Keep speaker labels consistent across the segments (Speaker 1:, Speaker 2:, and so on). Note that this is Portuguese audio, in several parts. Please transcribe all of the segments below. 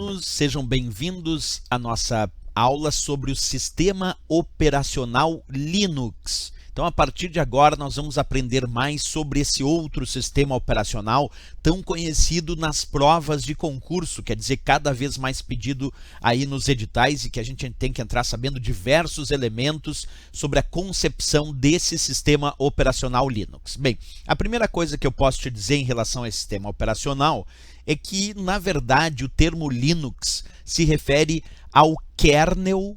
Speaker 1: alunos, sejam bem-vindos à nossa aula sobre o sistema operacional Linux. Então, a partir de agora, nós vamos aprender mais sobre esse outro sistema operacional tão conhecido nas provas de concurso, quer dizer, cada vez mais pedido aí nos editais e que a gente tem que entrar sabendo diversos elementos sobre a concepção desse sistema operacional Linux. Bem, a primeira coisa que eu posso te dizer em relação a esse sistema operacional é que, na verdade, o termo Linux se refere ao kernel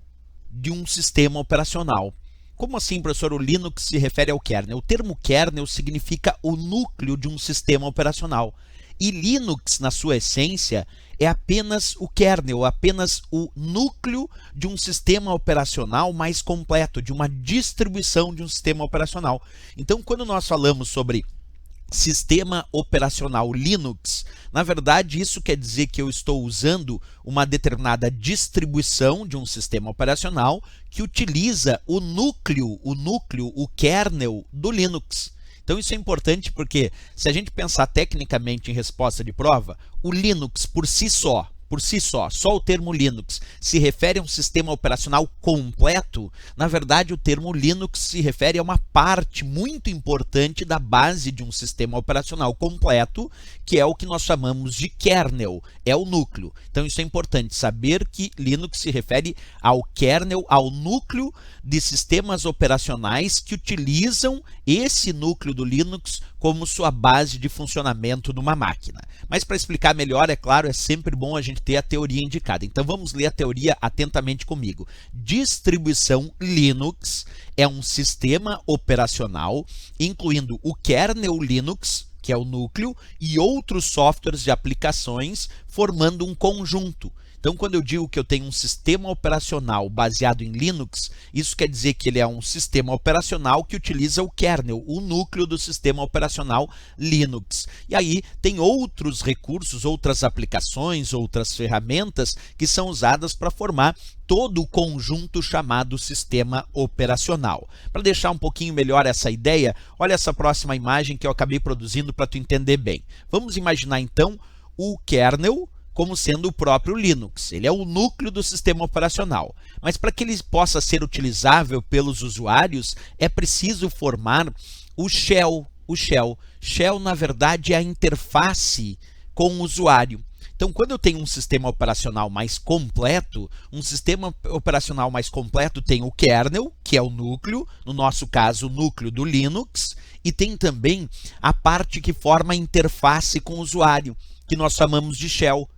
Speaker 1: de um sistema operacional. Como assim, professor? O Linux se refere ao kernel. O termo kernel significa o núcleo de um sistema operacional. E Linux, na sua essência, é apenas o kernel, apenas o núcleo de um sistema operacional mais completo, de uma distribuição de um sistema operacional. Então, quando nós falamos sobre sistema operacional Linux, na verdade isso quer dizer que eu estou usando uma determinada distribuição de um sistema operacional que utiliza o núcleo, o kernel do Linux. Então isso é importante porque se a gente pensar tecnicamente em resposta de prova, o Linux por si só o termo Linux se refere a um sistema operacional completo, na verdade o termo Linux se refere a uma parte muito importante da base de um sistema operacional completo, que é o que nós chamamos de kernel, é o núcleo. Então isso é importante, saber que Linux se refere ao kernel, ao núcleo de sistemas operacionais que utilizam esse núcleo do Linux como sua base de funcionamento numa máquina. Mas para explicar melhor, é claro, é sempre bom a gente ter a teoria indicada. Então vamos ler a teoria atentamente comigo. Distribuição Linux é um sistema operacional incluindo o kernel Linux, que é o núcleo, e outros softwares de aplicações formando um conjunto. Então, quando eu digo que eu tenho um sistema operacional baseado em Linux, isso quer dizer que ele é um sistema operacional que utiliza o kernel, o núcleo do sistema operacional Linux. E aí tem outros recursos, outras aplicações, outras ferramentas que são usadas para formar todo o conjunto chamado sistema operacional. Para deixar um pouquinho melhor essa ideia, olha essa próxima imagem que eu acabei produzindo para tu entender bem. Vamos imaginar então o kernel como sendo o próprio Linux. Ele é o núcleo do sistema operacional. Mas para que ele possa ser utilizável pelos usuários, é preciso formar o shell. Shell, na verdade, é a interface com o usuário. Então, quando eu tenho um sistema operacional mais completo, tem o kernel, que é o núcleo, no nosso caso, o núcleo do Linux, e tem também a parte que forma a interface com o usuário, que nós chamamos de shell.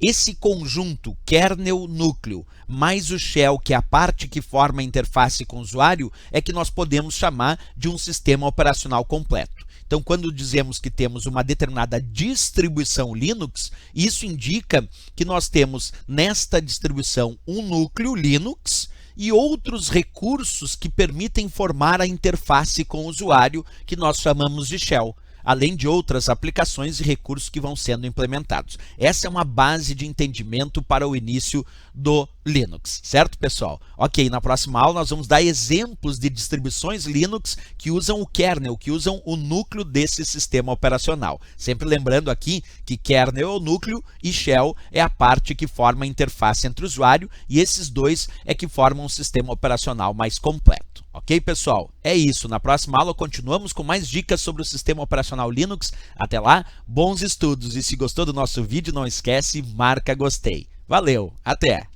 Speaker 1: Esse conjunto kernel-núcleo mais o shell, que é a parte que forma a interface com o usuário, é que nós podemos chamar de um sistema operacional completo. Então, quando dizemos que temos uma determinada distribuição Linux, isso indica que nós temos nesta distribuição um núcleo Linux e outros recursos que permitem formar a interface com o usuário, que nós chamamos de shell, além de outras aplicações e recursos que vão sendo implementados. Essa é uma base de entendimento para o início do Linux, certo, pessoal? Ok, na próxima aula nós vamos dar exemplos de distribuições Linux que usam o kernel, que usam o núcleo desse sistema operacional. Sempre lembrando aqui que kernel é o núcleo e shell é a parte que forma a interface entre o usuário, e esses dois é que formam um sistema operacional mais completo. Ok, pessoal? É isso. Na próxima aula continuamos com mais dicas sobre o sistema operacional Linux. Até lá, bons estudos! E se gostou do nosso vídeo, não esquece, marca gostei. Valeu, até!